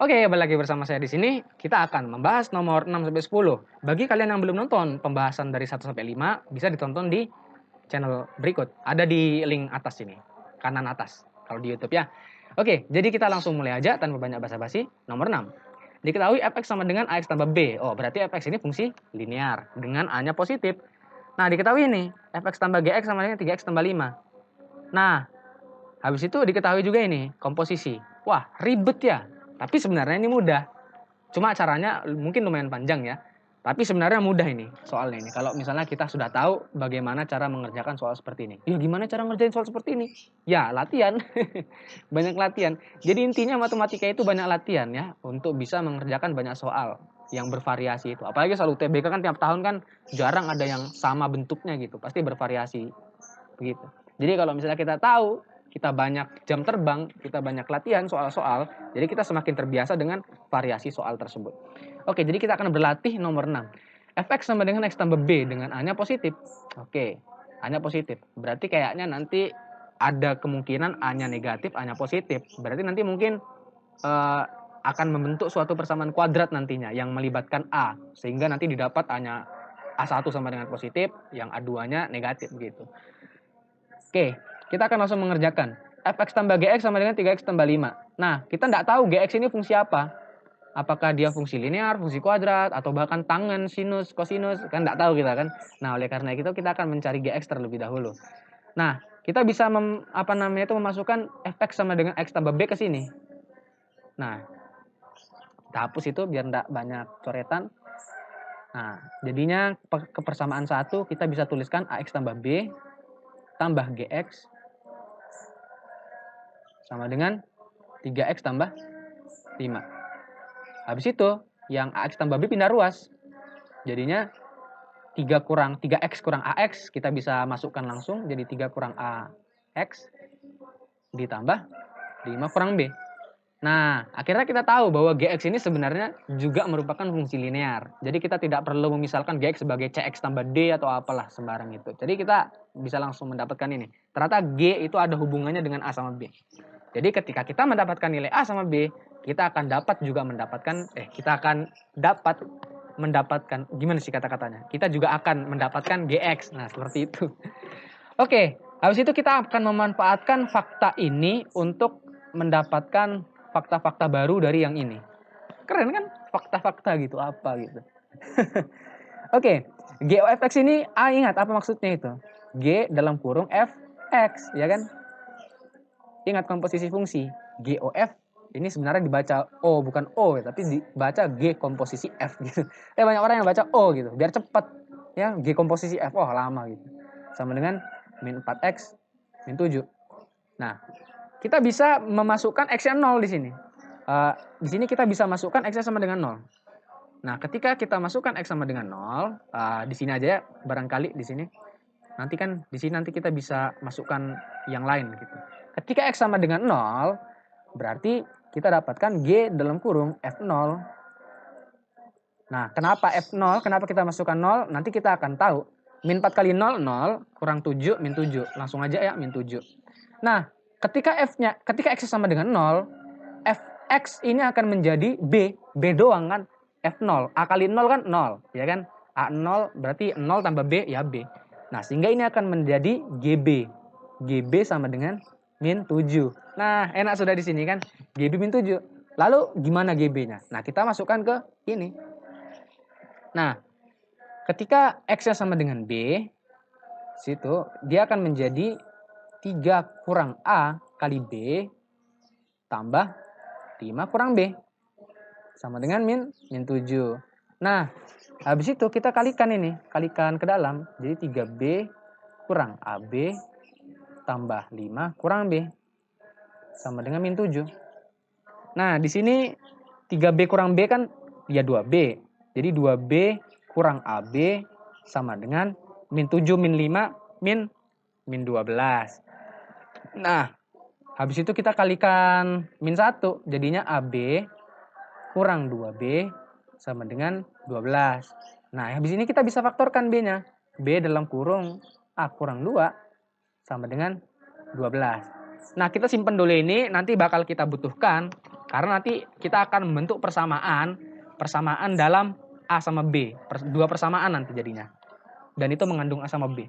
Oke, balik lagi bersama saya di sini. Kita akan membahas nomor 6 sampai 10. Bagi kalian yang belum nonton pembahasan dari 1 sampai 5, bisa ditonton di channel berikut. Ada di link atas sini, kanan atas kalau di YouTube ya. Oke, jadi kita langsung mulai aja tanpa banyak basa-basi. Nomor 6. Diketahui fx sama dengan ax tambah b. Oh, berarti fx ini fungsi linear dengan a-nya positif. Nah, diketahui nih, fx tambah gx sama dengan 3x tambah 5. Nah, habis itu diketahui juga ini, komposisi. Wah, ribet ya. Tapi sebenarnya ini mudah. Cuma caranya mungkin lumayan panjang ya. Tapi sebenarnya mudah ini soalnya ini. Kalau misalnya kita sudah tahu bagaimana cara mengerjakan soal seperti ini. Ya gimana cara ngerjain soal seperti ini? Ya latihan. Banyak latihan. Jadi intinya matematika itu banyak latihan ya. Untuk bisa mengerjakan banyak soal yang bervariasi itu. Apalagi soal UTBK kan tiap tahun kan jarang ada yang sama bentuknya gitu. Pasti bervariasi begitu. Jadi kalau misalnya kita tahu, kita banyak jam terbang, kita banyak latihan soal-soal, jadi kita semakin terbiasa dengan variasi soal tersebut. Oke, jadi kita akan berlatih nomor 6. Fx sama dengan x tambah b dengan a-nya positif. Oke, a-nya positif. Berarti kayaknya nanti ada kemungkinan a-nya negatif, a-nya positif. Berarti nanti mungkin akan membentuk suatu persamaan kuadrat nantinya yang melibatkan a, sehingga nanti didapat a-nya A1 sama dengan positif, yang A2-nya negatif gitu. Oke, kita akan langsung mengerjakan. Fx tambah gx sama dengan 3x tambah 5. Nah, kita tidak tahu gx ini fungsi apa. Apakah dia fungsi linear, fungsi kuadrat, atau bahkan tangen, sinus, kosinus. Kan tidak tahu kita kan. Nah, oleh karena itu kita akan mencari gx terlebih dahulu. Nah, kita bisa memasukkan fx sama dengan x tambah b ke sini. Nah, kita hapus itu biar tidak banyak coretan. Nah, jadinya kepersamaan 1 kita bisa tuliskan ax tambah b tambah gx sama dengan 3x tambah 5. Habis itu, yang ax tambah b pindah ruas. Jadinya 3x kurang ax, kita bisa masukkan langsung. Jadi 3 kurang ax ditambah 5 kurang b. Nah, akhirnya kita tahu bahwa gx ini sebenarnya juga merupakan fungsi linear. Jadi kita tidak perlu memisalkan gx sebagai cx tambah d atau apalah sembarang itu. Jadi kita bisa langsung mendapatkan ini. Ternyata g itu ada hubungannya dengan a sama b. Jadi ketika kita mendapatkan nilai A sama B, kita akan dapat mendapatkan gimana sih kata-katanya? Kita juga akan mendapatkan GX. Nah, seperti itu. Oke, habis itu kita akan memanfaatkan fakta ini untuk mendapatkan fakta-fakta baru dari yang ini. Keren kan? Fakta-fakta gitu, apa gitu. Oke, G of fx ini ingat apa maksudnya itu? G dalam kurung fx, ya kan? Ingat komposisi fungsi. GOF ini sebenarnya dibaca O bukan O, tapi dibaca G komposisi F gitu. Banyak orang yang baca O gitu, biar cepat. Ya, G komposisi F, oh lama gitu. Sama dengan min 4x min 7. Nah, kita bisa memasukkan x-nya 0 di sini. Di sini kita bisa masukkan x-nya sama dengan 0. Nah, ketika kita masukkan x sama dengan 0, di sini aja ya, barangkali di sini. Nanti kan di sini nanti kita bisa masukkan yang lain gitu. Ketika x sama dengan 0, berarti kita dapatkan G dalam kurung F0. Nah, kenapa F0? Kenapa kita masukkan 0? Nanti kita akan tahu. Min 4 kali 0, 0. Kurang 7, min 7. Langsung aja ya, min 7. Nah, ketika x sama dengan 0, Fx ini akan menjadi B. B doang kan? F0. A kali 0 kan 0. Ya kan? A0 berarti 0 tambah B, ya B. Nah, sehingga ini akan menjadi GB. GB sama dengan min 7. Nah, enak sudah di sini kan? GB min 7. Lalu gimana GB-nya? Nah, kita masukkan ke ini. Nah, ketika X-nya sama dengan B, situ dia akan menjadi 3 kurang A kali B tambah 5 kurang B. Sama dengan min 7. Nah, habis itu kita kalikan ini. Kalikan ke dalam. Jadi 3B kurang AB tambah 5 kurang B. Sama dengan min 7. Nah, di sini 3B kurang B kan ya 2B. Jadi 2B kurang AB sama dengan min 7 min 5 min 12. Nah, habis itu kita kalikan min 1. Jadinya AB kurang 2B sama dengan 12. Nah, habis ini kita bisa faktorkan B-nya. B dalam kurung A kurang 2 sama dengan 12. Nah, kita simpan dulu ini, nanti bakal kita butuhkan Karena nanti kita akan membentuk persamaan dalam A sama B. Dua persamaan nanti jadinya. Dan itu mengandung A sama B.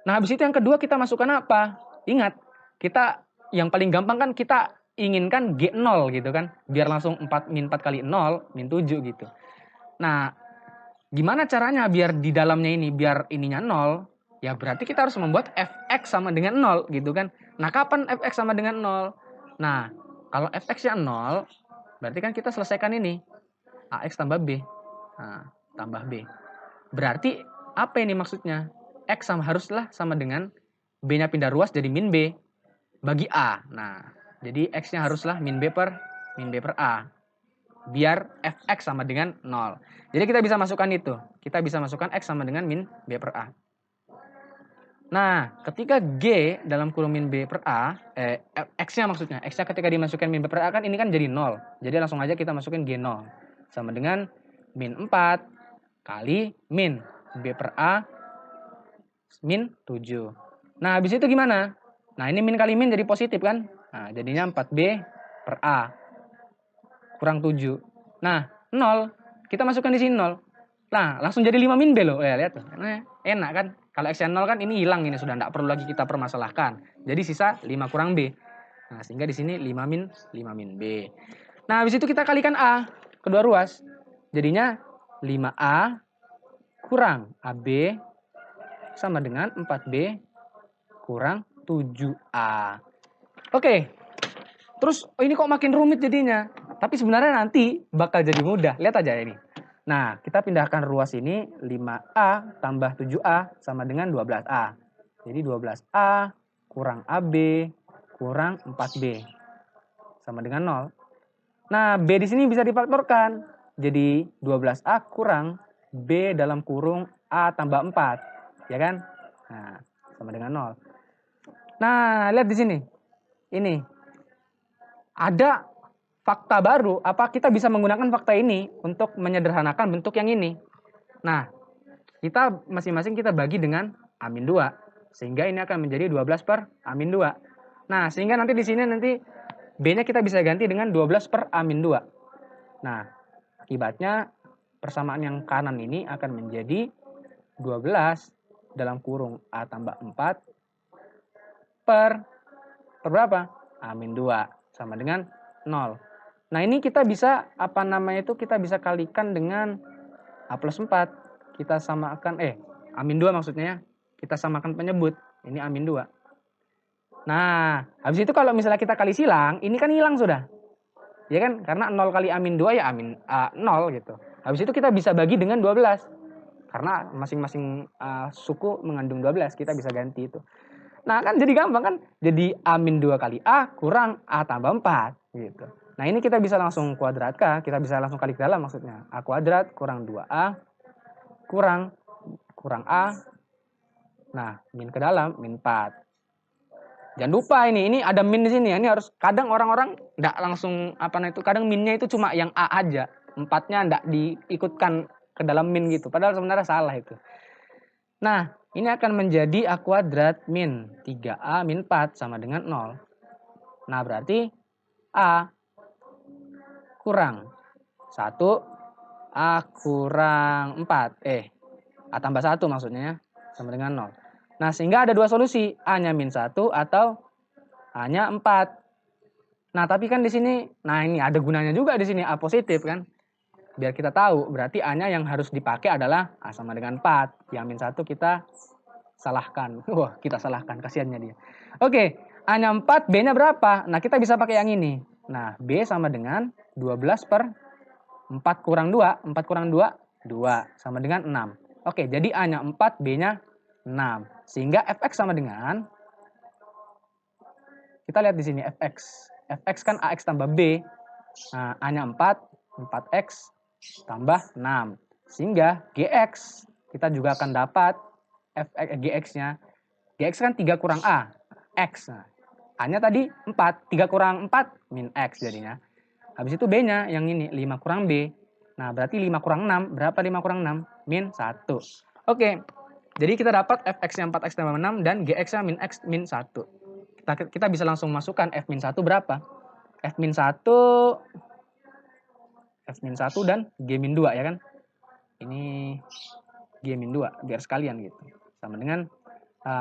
Nah, habis itu yang kedua kita masukkan apa? Ingat, kita yang paling gampang kan kita inginkan G0 gitu kan. Biar langsung 4 kali 0, min 7 gitu. Nah, gimana caranya biar di dalamnya ini, biar ininya 0? Ya berarti kita harus membuat fx sama dengan 0 gitu kan. Nah, kapan fx sama dengan 0? Nah, kalau fx-nya 0, berarti kan kita selesaikan ini. Ax tambah B. Nah, tambah B. Berarti apa ini maksudnya? X haruslah sama dengan B-nya pindah ruas jadi min B bagi A. Nah, jadi X-nya haruslah min B per A. Biar fx sama dengan 0. Jadi kita bisa masukkan itu. Kita bisa masukkan X sama dengan min B per A. Nah, ketika G dalam kurung min B per A, X-nya maksudnya, X-nya ketika dimasukkan min B per A kan ini kan jadi 0. Jadi langsung aja kita masukin G0. Sama dengan min 4 kali min B per A min 7. Nah, habis itu gimana? Nah, ini min kali min jadi positif kan? Nah, jadinya 4B per A kurang 7. Nah, 0. Kita masukkan di sini 0. Nah, langsung jadi 5 min B loh. Lihat tuh. Nah, enak kan? Kalau X-nya 0 kan ini hilang, ini sudah tidak perlu lagi kita permasalahkan. Jadi sisa 5 kurang B. Nah, sehingga di sini 5 min B. Nah, habis itu kita kalikan A, kedua ruas. Jadinya 5A kurang AB sama dengan 4B kurang 7A. Oke. Terus ini kok makin rumit jadinya. Tapi sebenarnya nanti bakal jadi mudah. Lihat aja ini. Nah, kita pindahkan ruas ini 5A tambah 7A sama dengan 12A. Jadi 12A kurang AB kurang 4B sama dengan 0. Nah, B di sini bisa difaktorkan. Jadi 12A kurang B dalam kurung A tambah 4. Ya kan? Nah, sama dengan 0. Nah, lihat di sini. Ini. Ada fakta baru, apa kita bisa menggunakan fakta ini untuk menyederhanakan bentuk yang ini. Nah, kita masing-masing kita bagi dengan A-2. Sehingga ini akan menjadi 12 per A-2. Nah, sehingga nanti di sini nanti B-nya kita bisa ganti dengan 12 per A-2. Nah, akibatnya persamaan yang kanan ini akan menjadi 12 dalam kurung A tambah 4 per berapa? A-2 sama dengan 0. Nah, ini kita bisa kita bisa kalikan dengan A plus 4. Kita samakan A-2 maksudnya ya. Kita samakan penyebut. Ini A-2. Nah, habis itu kalau misalnya kita kali silang, ini kan hilang sudah. Ya kan? Karena 0 kali A-2 ya A-0 gitu. Habis itu kita bisa bagi dengan 12. Karena masing-masing suku mengandung 12, kita bisa ganti itu. Nah, kan jadi gampang kan? Jadi A-2 kali A kurang A tambah 4 gitu. Nah, ini kita bisa langsung kuadratkan, kita bisa langsung kali ke dalam maksudnya. A kuadrat kurang 2A kurang A. Nah, min ke dalam min 4. Jangan lupa ini ada min di sini. Ini harus, kadang orang-orang enggak langsung kadang minnya itu cuma yang A aja. 4-nya enggak diikutkan ke dalam min gitu. Padahal sebenarnya salah itu. Nah, ini akan menjadi A kuadrat min 3A min 4 sama dengan 0. Nah, berarti A kurang 1, A kurang 4. A tambah 1 maksudnya ya, sama dengan 0. Nah, sehingga ada dua solusi, A-nya min 1 atau A-nya 4. Nah, tapi kan di sini, nah ini ada gunanya juga di sini A positif kan. Biar kita tahu, berarti A-nya yang harus dipakai adalah A sama dengan 4. Yang min 1 kita salahkan. Wah, kita salahkan, kasihannya dia. Oke, A-nya 4, B-nya berapa? Nah, kita bisa pakai yang ini. Nah, B sama dengan 12 per 4 kurang 2. 4 kurang 2, 2. Sama dengan 6. Oke, jadi A-nya 4, B-nya 6. Sehingga Fx sama dengan, kita lihat di sini Fx. Fx kan Ax tambah B. Nah, A-nya 4, 4x tambah 6. Sehingga Gx, kita juga akan dapat Gx-nya. Gx kan 3 kurang A, X. Nah, A-nya tadi 4, 3 kurang 4, min X jadinya. Habis itu B-nya yang ini, 5 kurang B. Nah, berarti 5 kurang 6, berapa 5 kurang 6? Min 1. Oke, jadi kita dapat Fx-nya 4x tambah 6 dan Gx-nya min X min 1. Kita bisa langsung masukkan F min 1 berapa? F-1, F-1 dan G-2 ya kan. Ini G-2 biar sekalian gitu. Sama dengan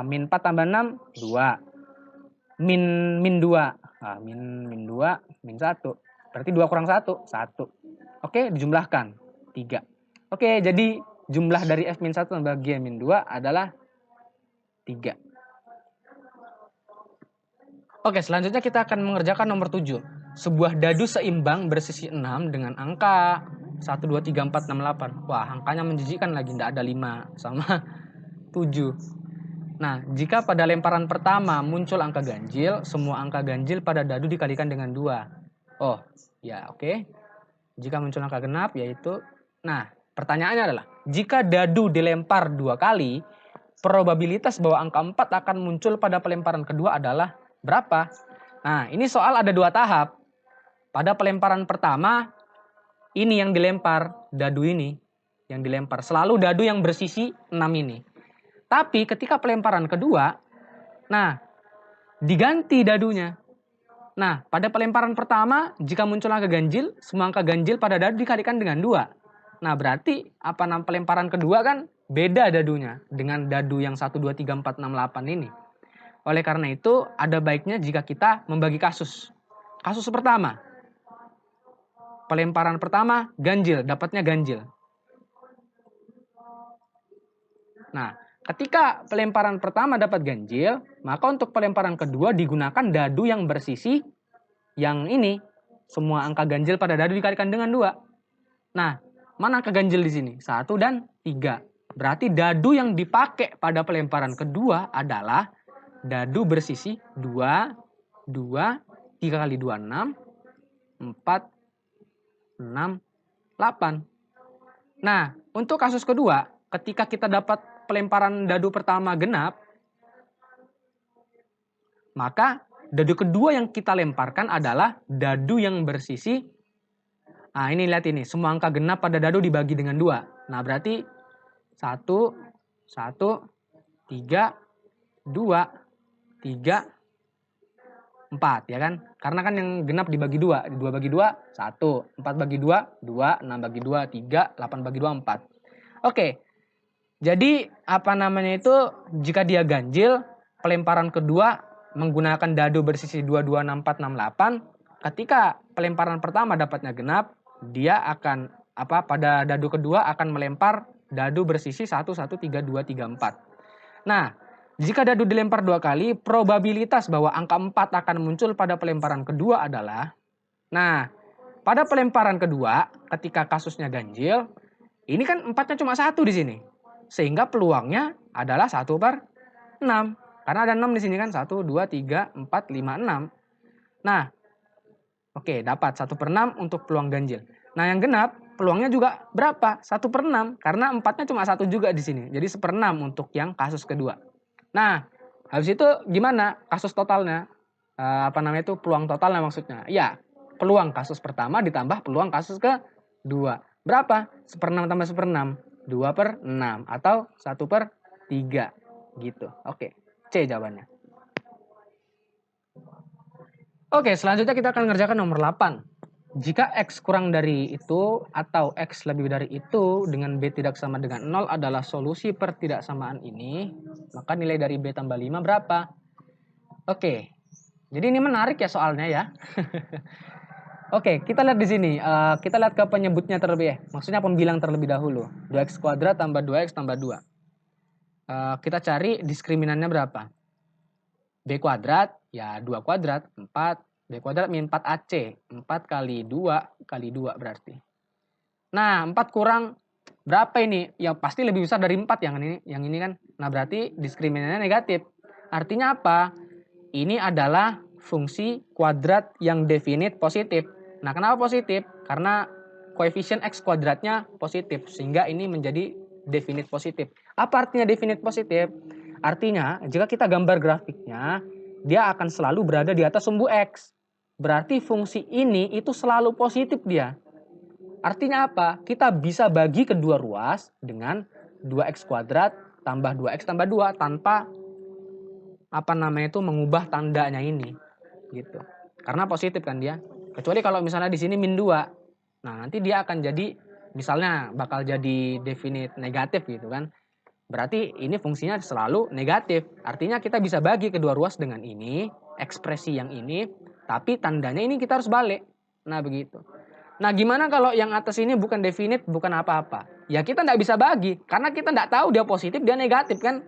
min 4 tambah 6, 2. Min 2. Nah, min 2, min 1. Berarti 2 kurang 1, 1. Oke, dijumlahkan. 3. Oke, jadi jumlah dari F-1 tambah G-2 adalah 3. Oke, selanjutnya kita akan mengerjakan nomor 7. Sebuah dadu seimbang bersisi 6 dengan angka 1, 2, 3, 4, 6, 8. Wah, angkanya menjijikkan lagi, tidak ada 5 sama 7. Nah, jika pada lemparan pertama muncul angka ganjil, semua angka ganjil pada dadu dikalikan dengan 2. Oh, ya oke. Jika muncul angka genap yaitu, nah pertanyaannya adalah, jika dadu dilempar 2 kali, probabilitas bahwa angka 4 akan muncul pada pelemparan kedua adalah berapa? Nah, ini soal ada 2 tahap. Pada pelemparan pertama, ini yang dilempar, dadu ini yang dilempar. Selalu dadu yang bersisi 6 ini. Tapi ketika pelemparan kedua, nah diganti dadunya. Nah, pada pelemparan pertama, jika muncul angka ganjil, semua angka ganjil pada dadu dikalikan dengan 2. Nah, berarti pelemparan kedua kan beda dadunya dengan dadu yang 1, 2, 3, 4, 6, 8 ini. Oleh karena itu, ada baiknya jika kita membagi kasus. Kasus pertama, pelemparan pertama ganjil, dapatnya ganjil. Nah, ketika pelemparan pertama dapat ganjil, maka untuk pelemparan kedua digunakan dadu yang bersisi yang ini. Semua angka ganjil pada dadu dikalikan dengan 2. Nah, mana angka ganjil di sini? 1 dan 3. Berarti dadu yang dipakai pada pelemparan kedua adalah dadu bersisi 2, 2, 3 kali 2, 6, 4, 6, 8. Nah, untuk kasus kedua, ketika kita dapat pelemparan dadu pertama genap, maka dadu kedua yang kita lemparkan adalah dadu yang bersisi. Nah, ini lihat ini, semua angka genap pada dadu dibagi dengan 2. Nah, berarti 1, 1, 3, 2, 3, 4 ya kan? Karena kan yang genap dibagi 2. 2 bagi 2, 1. 4 bagi 2, 2. 6 bagi 2, 3. 8 bagi 2, 4. Oke. Jadi jika dia ganjil, pelemparan kedua menggunakan dadu bersisi 2, 2, 6, 4, 6, 8. Ketika pelemparan pertama dapatnya genap, dia akan pada dadu kedua akan melempar dadu bersisi 1, 1, 3, 2, 3, 4. Nah, jika dadu dilempar 2 kali, probabilitas bahwa angka 4 akan muncul pada pelemparan kedua adalah, nah, pada pelemparan kedua ketika kasusnya ganjil, ini kan 4-nya cuma 1 di sini. Sehingga peluangnya adalah 1/6. Karena ada 6 di sini kan, 1, 2, 3, 4, 5, 6. Nah, oke, dapat 1/6 untuk peluang ganjil. Nah, yang genap peluangnya juga berapa? 1/6 karena 4-nya cuma 1 juga di sini. Jadi 1/6 untuk yang kasus kedua. Nah, habis itu gimana kasus totalnya? Peluang totalnya maksudnya. Ya, peluang kasus pertama ditambah peluang kasus kedua. Berapa? 1/6 tambah 1/6. 2/6 atau 1/3 gitu. Oke, C jawabannya. Oke, selanjutnya kita akan mengerjakan nomor 8. Jika X kurang dari itu atau X lebih dari itu dengan B tidak sama dengan 0 adalah solusi pertidaksamaan ini, maka nilai dari B tambah 5 berapa? Oke, jadi ini menarik ya soalnya ya. Oke, kita lihat di sini. Kita lihat ke penyebutnya terlebih. Maksudnya pembilang terlebih dahulu. 2x kuadrat tambah 2x tambah 2. Kita cari diskriminannya berapa? B kuadrat, ya 2 kuadrat, 4. B kuadrat min 4AC. 4 kali 2 kali 2 berarti. Nah, 4 kurang berapa ini? Ya pasti lebih besar dari 4 yang ini kan. Nah, berarti diskriminannya negatif. Artinya apa? Ini adalah fungsi kuadrat yang definite positif. Nah, kenapa positif? Karena koefisien X kuadratnya positif. Sehingga ini menjadi definite positif. Apa artinya definite positif? Artinya, jika kita gambar grafiknya, dia akan selalu berada di atas sumbu X. Berarti fungsi ini itu selalu positif dia. Artinya apa? Kita bisa bagi kedua ruas dengan 2x kuadrat tambah 2x tambah 2 tanpa mengubah tandanya ini. Gitu. Karena positif kan dia. Kecuali kalau misalnya di sini min 2. Nah, nanti dia akan jadi misalnya bakal jadi definite negatif gitu kan. Berarti ini fungsinya selalu negatif. Artinya kita bisa bagi kedua ruas dengan ini, ekspresi yang ini, tapi tandanya ini kita harus balik. Nah, begitu. Nah, gimana kalau yang atas ini bukan definite, bukan apa-apa? Ya kita nggak bisa bagi, karena kita nggak tahu dia positif, dia negatif kan.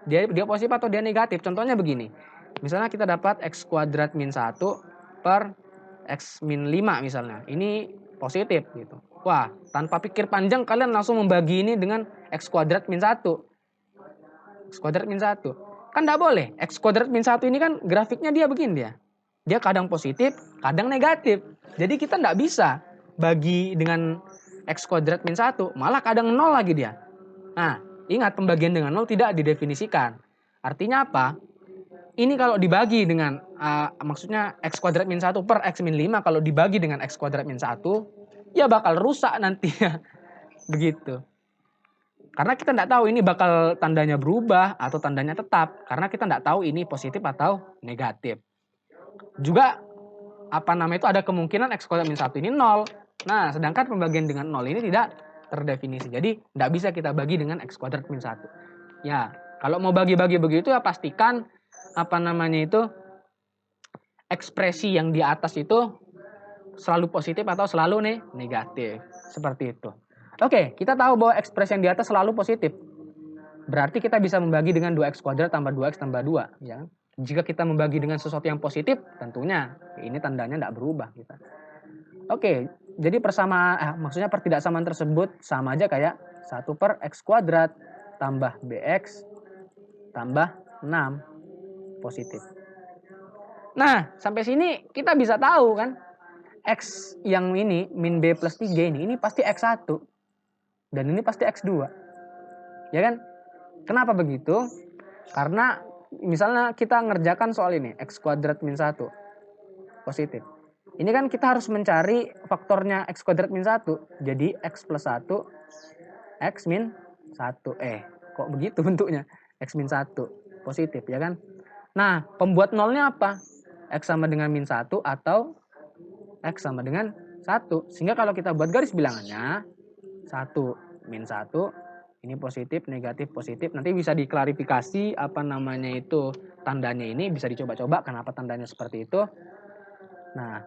Dia positif atau dia negatif. Contohnya begini. Misalnya kita dapat x kuadrat min 1 per x min 5 misalnya. Ini positif gitu. Wah, tanpa pikir panjang kalian langsung membagi ini dengan x kuadrat min 1. X kuadrat min 1. Kan tidak boleh. X kuadrat min 1 ini kan grafiknya dia begini dia. Dia kadang positif, kadang negatif. Jadi kita tidak bisa bagi dengan x kuadrat min 1. Malah kadang 0 lagi dia. Nah, ingat pembagian dengan 0 tidak didefinisikan. Artinya apa? Ini kalau dibagi dengan, maksudnya x kuadrat min 1 per x min 5. Kalau dibagi dengan x kuadrat min 1, ya bakal rusak nantinya. Begitu. Karena kita tidak tahu ini bakal tandanya berubah atau tandanya tetap. Karena kita tidak tahu ini positif atau negatif. Juga itu ada kemungkinan x kuadrat min 1 ini 0. Nah, sedangkan pembagian dengan 0 ini tidak terdefinisi. Jadi tidak bisa kita bagi dengan x kuadrat min 1. Ya, kalau mau bagi-bagi begitu ya pastikan ekspresi yang di atas itu selalu positif atau selalu negatif. Seperti itu. Oke, kita tahu bahwa ekspresi yang di atas selalu positif. Berarti kita bisa membagi dengan 2x kuadrat tambah 2x tambah 2. Ya. Jika kita membagi dengan sesuatu yang positif, tentunya ini tandanya tidak berubah. Oke, jadi maksudnya pertidaksamaan tersebut sama aja kayak 1 per x kuadrat tambah bx tambah 6 positif. Nah, sampai sini kita bisa tahu kan, x yang ini, min b plus 3 ini pasti x1. Dan ini pasti x2. Ya kan? Kenapa begitu? Karena misalnya kita ngerjakan soal ini, x kuadrat min 1 positif. Ini kan kita harus mencari faktornya x kuadrat min 1. Jadi x plus 1, x min 1. Kok begitu bentuknya? X min 1 positif ya kan? Nah, pembuat nolnya apa? X sama dengan min 1 atau X sama dengan 1. Sehingga kalau kita buat garis bilangannya 1 min 1, ini positif, negatif, positif. Nanti bisa diklarifikasi tandanya ini bisa dicoba-coba kenapa tandanya seperti itu. Nah,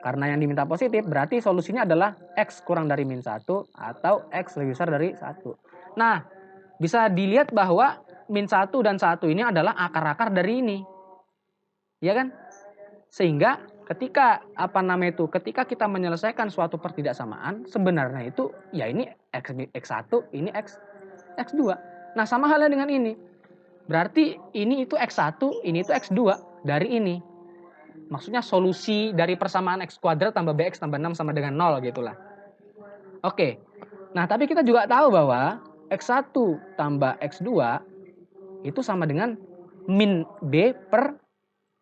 karena yang diminta positif berarti solusinya adalah X kurang dari min 1 atau X lebih besar dari 1. Nah, bisa dilihat bahwa min 1 dan 1 ini adalah akar-akar dari ini. Ya kan? Sehingga ketika ketika kita menyelesaikan suatu pertidaksamaan, sebenarnya itu ya ini x1, ini x2. Nah, sama halnya dengan ini. Berarti ini itu x1, ini itu x2 dari ini. Maksudnya solusi dari persamaan x kuadrat tambah bx tambah 6 sama dengan 0 gitulah. Oke. Nah, tapi kita juga tahu bahwa x1 tambah x2 itu sama dengan min b per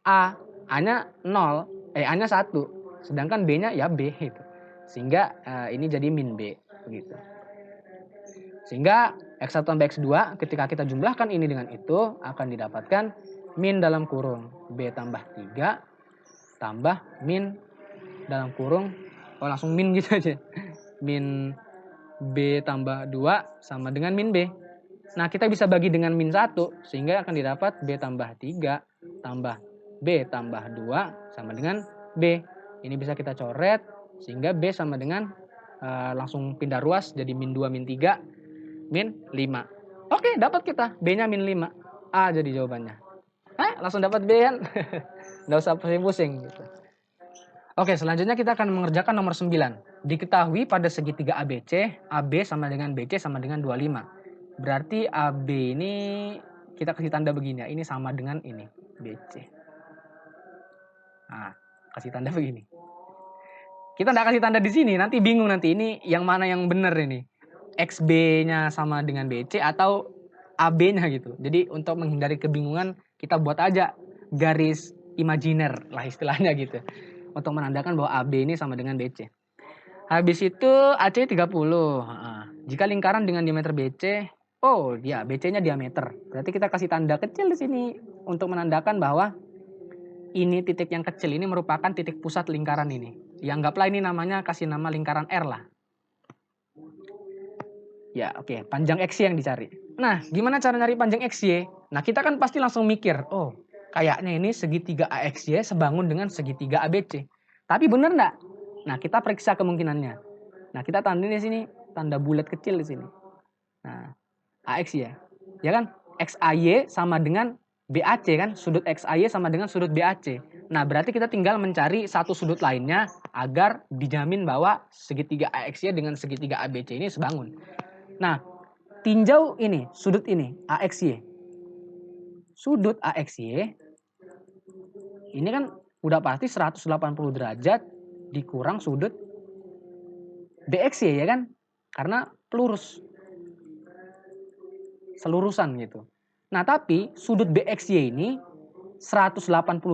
a. A-nya 0, A-nya 1, sedangkan B-nya ya B gitu. Sehingga ini jadi min B begitu. Sehingga X1 tambah X2 ketika kita jumlahkan ini dengan itu akan didapatkan min dalam kurung B tambah 3 tambah min dalam kurung langsung min gitu aja. Min B tambah 2 sama dengan min B. Nah, kita bisa bagi dengan min 1 sehingga akan didapat B tambah 3 tambah B tambah 2 sama dengan B. Ini bisa kita coret sehingga B sama dengan langsung pindah ruas jadi min 2 min 3 min 5. Oke, dapat kita B-nya min 5. A jadi jawabannya. Langsung dapat B kan? Nggak usah pusing-pusing gitu. Oke, selanjutnya kita akan mengerjakan nomor 9. Diketahui pada segitiga ABC, AB sama dengan BC sama dengan 25. Berarti AB ini kita kasih tanda begini ya. Ini sama dengan ini, BC. Nah, kasih tanda begini. Kita nggak kasih tanda di sini, nanti bingung nanti ini yang mana yang benar ini. XB-nya sama dengan BC atau AB-nya gitu. Jadi untuk menghindari kebingungan kita buat aja garis imajiner lah istilahnya gitu. Untuk menandakan bahwa AB ini sama dengan BC. Habis itu AC 30. Jika lingkaran dengan diameter BC, BC-nya diameter. Berarti kita kasih tanda kecil di sini untuk menandakan bahwa ini titik yang kecil ini merupakan titik pusat lingkaran ini. Ya anggaplah ini namanya, kasih nama lingkaran R lah. Ya oke, panjang XY yang dicari. Nah gimana cara nyari panjang XY? Nah kita kan pasti langsung mikir, oh kayaknya ini segitiga AXY sebangun dengan segitiga ABC. Tapi bener nggak? Nah kita periksa kemungkinannya. Nah kita tanda di sini, tanda bulat kecil di sini. Nah AXY ya kan? XAY sama dengan BAC kan? Sudut XAY sama dengan sudut BAC. Nah berarti kita tinggal mencari satu sudut lainnya agar dijamin bahwa segitiga AXY dengan segitiga ABC ini sebangun. Nah, tinjau ini, sudut ini, AXY. Sudut AXY, ini kan udah pasti 180 derajat dikurang sudut BXY ya kan? Karena pelurus. Selurusan gitu. Nah, tapi sudut BXY ini 180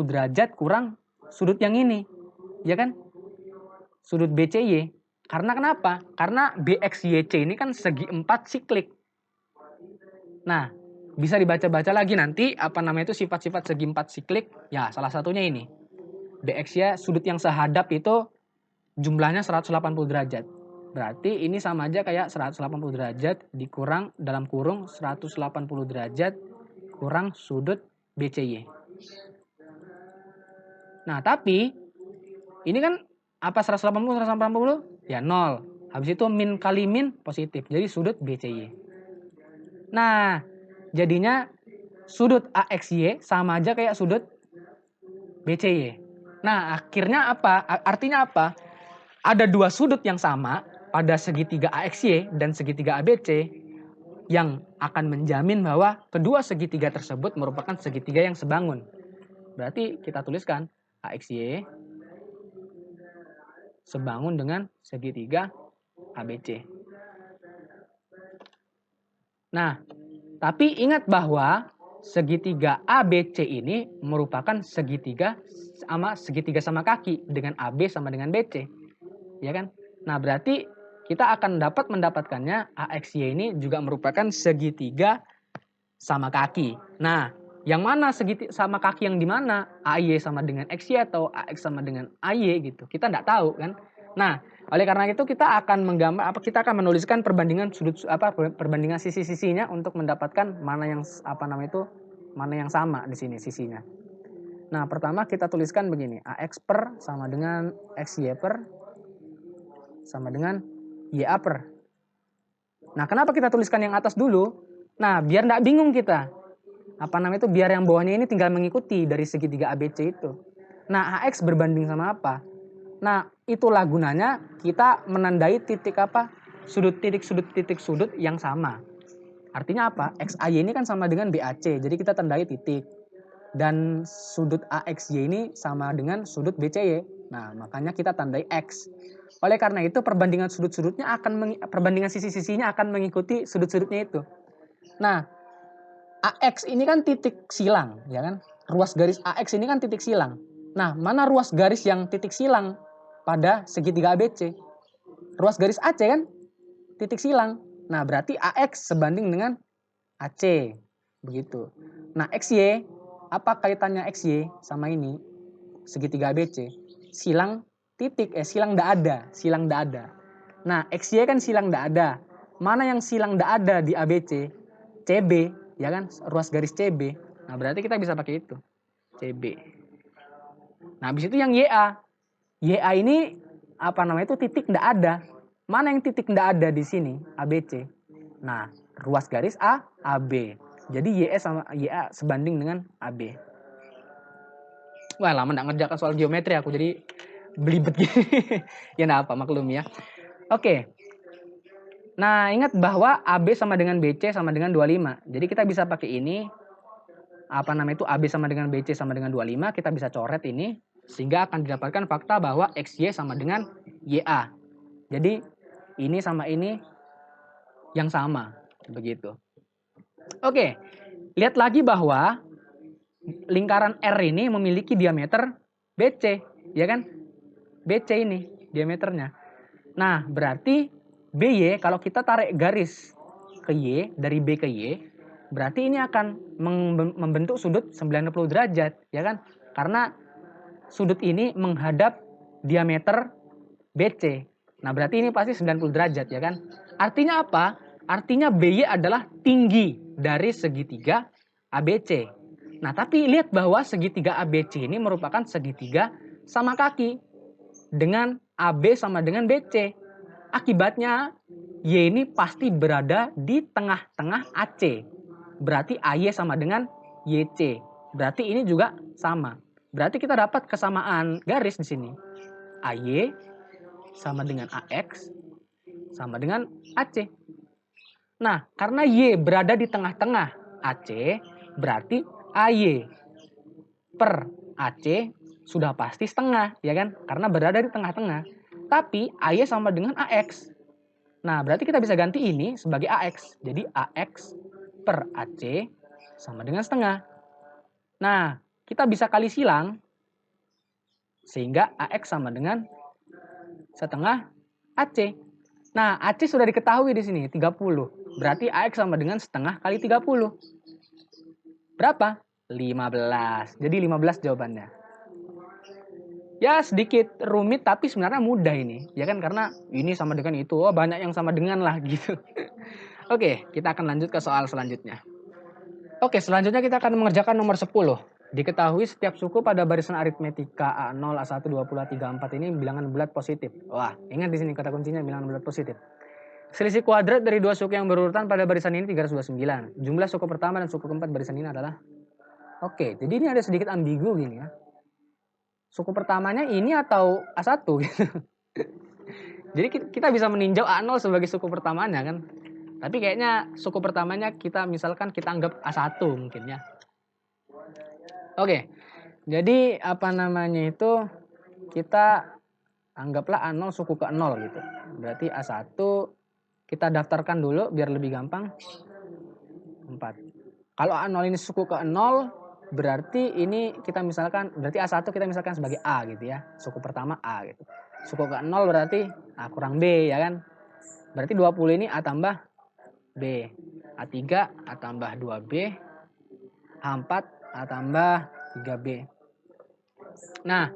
derajat kurang sudut yang ini. Ya kan? Sudut BCY. Karena kenapa? Karena BXYC ini kan segi 4 siklik. Nah, bisa dibaca-baca lagi nanti apa namanya itu sifat-sifat segi 4 siklik. Ya, salah satunya ini. BXY sudut yang sehadap itu jumlahnya 180 derajat. Berarti ini sama aja kayak 180 derajat dikurang dalam kurung 180 derajat kurang sudut BCY. Nah, tapi ini kan apa 180? Ya 0. Habis itu min kali min positif. Jadi sudut BCY. Nah, jadinya sudut AXY sama aja kayak sudut BCY. Nah, akhirnya apa? Artinya apa? Ada dua sudut yang sama pada segitiga AXY dan segitiga ABC yang akan menjamin bahwa kedua segitiga tersebut merupakan segitiga yang sebangun. Berarti kita tuliskan AXY sebangun dengan segitiga ABC. Nah, tapi ingat bahwa segitiga ABC ini merupakan segitiga sama kaki dengan AB sama dengan BC. Ya kan? Nah, berarti kita akan mendapatkannya AXY ini juga merupakan segitiga sama kaki. Nah, yang mana segitiga sama kaki yang di mana? AY sama dengan XY atau AX sama dengan AY gitu. Kita enggak tahu kan. Nah, oleh karena itu kita akan menuliskan perbandingan perbandingan sisi-sisinya untuk mendapatkan mana yang mana yang sama di sini sisinya. Nah, pertama kita tuliskan begini, AX per sama dengan XY per sama dengan YA per. Nah, kenapa kita tuliskan yang atas dulu? Nah, biar enggak bingung kita. Biar yang bawahnya ini tinggal mengikuti dari segitiga ABC itu. Nah, AX berbanding sama apa? Nah, itulah gunanya kita menandai titik sudut yang sama. Artinya apa? XAY ini kan sama dengan BAC, jadi kita tandai titik. Dan sudut AXY ini sama dengan sudut BCY. Nah, makanya kita tandai X. Oleh karena itu perbandingan perbandingan sisi-sisinya akan mengikuti sudut-sudutnya itu. Nah, AX ini kan titik silang, ya kan? Ruas garis AX ini kan titik silang. Nah, mana ruas garis yang titik silang pada segitiga ABC? Ruas garis AC kan titik silang. Nah, berarti AX sebanding dengan AC. Begitu. Nah, XY, apa kaitannya XY sama ini? Segitiga ABC. Silang ndak ada. Nah, XY kan silang ndak ada. Mana yang silang ndak ada di ABC? CB, ya kan? Ruas garis CB. Nah, berarti kita bisa pakai itu. CB. Nah, habis itu yang YA. YA ini itu titik ndak ada. Mana yang titik ndak ada di sini? ABC. Nah, ruas garis A, AB. Jadi YA sama YA sebanding dengan AB. Wah, lama nggak ngerjakan soal geometri aku, jadi belibet gini. Ya nah apa, maklum ya. Oke. Nah, ingat bahwa AB sama dengan BC sama dengan 25. Jadi kita bisa pakai ini. AB sama dengan BC sama dengan 25. Kita bisa coret ini. Sehingga akan didapatkan fakta bahwa XY sama dengan YA. Jadi ini sama ini yang sama. Begitu. Oke. Lihat lagi bahwa lingkaran R ini memiliki diameter BC, ya kan? BC ini diameternya. Nah, berarti BY kalau kita tarik garis ke Y, dari B ke Y, berarti ini akan membentuk sudut 90 derajat, ya kan? Karena sudut ini menghadap diameter BC. Nah, berarti ini pasti 90 derajat ya kan? Artinya apa? Artinya BY adalah tinggi dari segitiga ABC. Nah, tapi lihat bahwa segitiga ABC ini merupakan segitiga sama kaki dengan AB sama dengan BC. Akibatnya Y ini pasti berada di tengah-tengah AC. Berarti AY sama dengan YC. Berarti ini juga sama. Berarti kita dapat kesamaan garis di sini. AY sama dengan AX sama dengan AC. Nah, karena Y berada di tengah-tengah AC, berarti AY per AC sudah pasti setengah, ya kan? Karena berada di tengah-tengah. Tapi AY sama dengan AX. Nah, berarti kita bisa ganti ini sebagai AX. Jadi AX per AC sama dengan setengah. Nah, kita bisa kali silang sehingga AX sama dengan setengah AC. Nah, AC sudah diketahui di sini 30. Berarti AX sama dengan setengah kali 30. Berapa? 15. Jadi 15 jawabannya. Ya sedikit rumit tapi sebenarnya mudah ini. Ya kan karena ini sama dengan itu. Oh, banyak yang sama dengan lah gitu. Oke, kita akan lanjut ke soal selanjutnya. Oke, selanjutnya kita akan mengerjakan nomor 10. Diketahui setiap suku pada barisan aritmetika A0, A1, 20, A3, A4 ini bilangan bulat positif. Wah, ingat di sini kata kuncinya bilangan bulat positif. Selisih kuadrat dari dua suku yang berurutan pada barisan ini 329. Jumlah suku pertama dan suku keempat barisan ini adalah... Oke, jadi ini ada sedikit ambigu gini ya. Suku pertamanya ini atau A1 gitu. Jadi kita bisa meninjau A0 sebagai suku pertamanya kan. Tapi kayaknya suku pertamanya kita misalkan kita anggap A1 mungkin ya. Oke, jadi apa namanya itu kita anggaplah A0 suku ke 0 gitu. Berarti A1 kita daftarkan dulu biar lebih gampang. 4. Kalau A0 ini suku ke 0, berarti ini kita misalkan, berarti A1 kita misalkan sebagai A gitu ya. Suku pertama A gitu. Suku ke 0 berarti A kurang B ya kan. Berarti 20 ini A tambah B. A3 A tambah 2B. A4 A tambah 3B. Nah,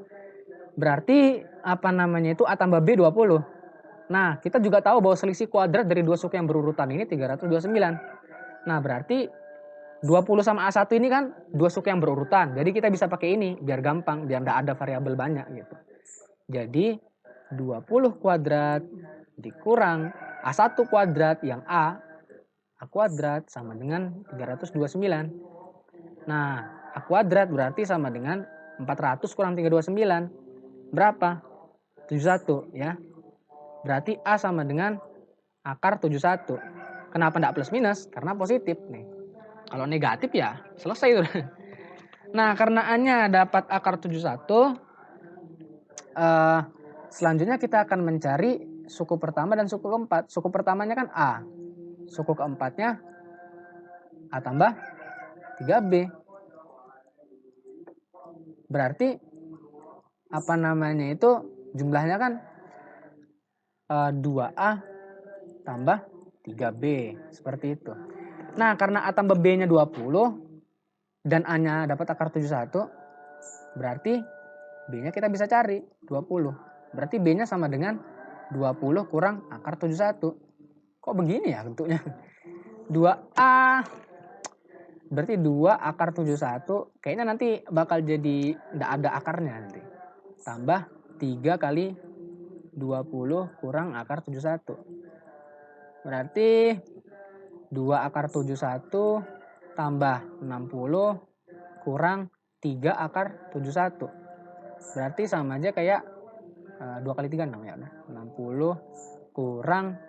berarti apa namanya itu A tambah B 20. Nah, kita juga tahu bahwa selisih kuadrat dari dua suku yang berurutan ini 329. Nah, berarti 20 sama A1 ini kan dua suku yang berurutan. Jadi kita bisa pakai ini biar gampang, biar tidak ada variabel banyak gitu. Jadi 20 kuadrat dikurang A1 kuadrat yang A kuadrat sama dengan 329. Nah, A kuadrat berarti sama dengan 400 kurang 329. Berapa? 71 ya. Berarti A sama dengan akar 71. Kenapa tidak plus minus? Karena positif nih. Kalau negatif ya selesai itu. Nah, karena A-nya dapat akar 71, selanjutnya kita akan mencari suku pertama dan suku keempat. Suku pertamanya kan A. Suku keempatnya A tambah 3B. Berarti apa namanya itu jumlahnya kan 2A tambah 3B. Seperti itu. Nah, karena A tambah B-nya 20 dan A-nya dapat akar 71, berarti B-nya kita bisa cari 20. Berarti B-nya sama dengan 20 kurang akar 71. Kok begini ya bentuknya? 2A berarti 2 akar 71. Kayaknya nanti bakal jadi tidak ada akarnya nanti. Tambah 3 kali 20 kurang akar 71. Berarti 2 akar 71 tambah 60 kurang 3 akar 71. Berarti sama aja kayak 2 kali 3 6 ya. 60 kurang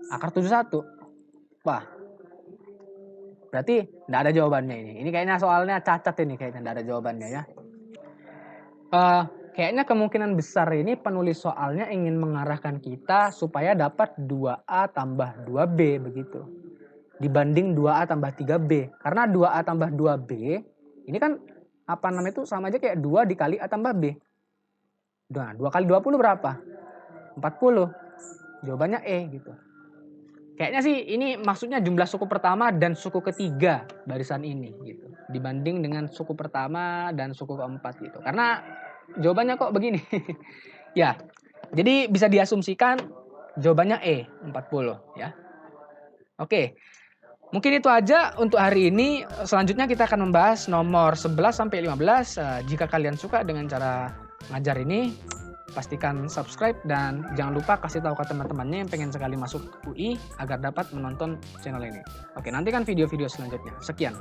akar 71. Wah. Berarti tidak ada jawabannya ini. Ini kayaknya soalnya cacat ini kayaknya tidak ada jawabannya ya. Kayaknya kemungkinan besar ini penulis soalnya ingin mengarahkan kita supaya dapat 2A tambah 2B begitu. Dibanding 2A tambah 3B. Karena 2A tambah 2B ini kan apa namanya itu sama aja kayak 2 dikali A tambah B. Nah, 2 kali 20 berapa? 40. Jawabannya E gitu. Kayaknya sih ini maksudnya jumlah suku pertama dan suku ketiga barisan ini gitu. Dibanding dengan suku pertama dan suku keempat gitu. Karena jawabannya kok begini. Ya. Jadi bisa diasumsikan jawabannya E, 40 ya. Oke. Mungkin itu aja untuk hari ini. Selanjutnya kita akan membahas nomor 11 sampai 15. Jika kalian suka dengan cara ngajar ini, pastikan subscribe dan jangan lupa kasih tahu ke teman-temannya yang pengen sekali masuk UI agar dapat menonton channel ini. Oke, nantikan video-video selanjutnya. Sekian.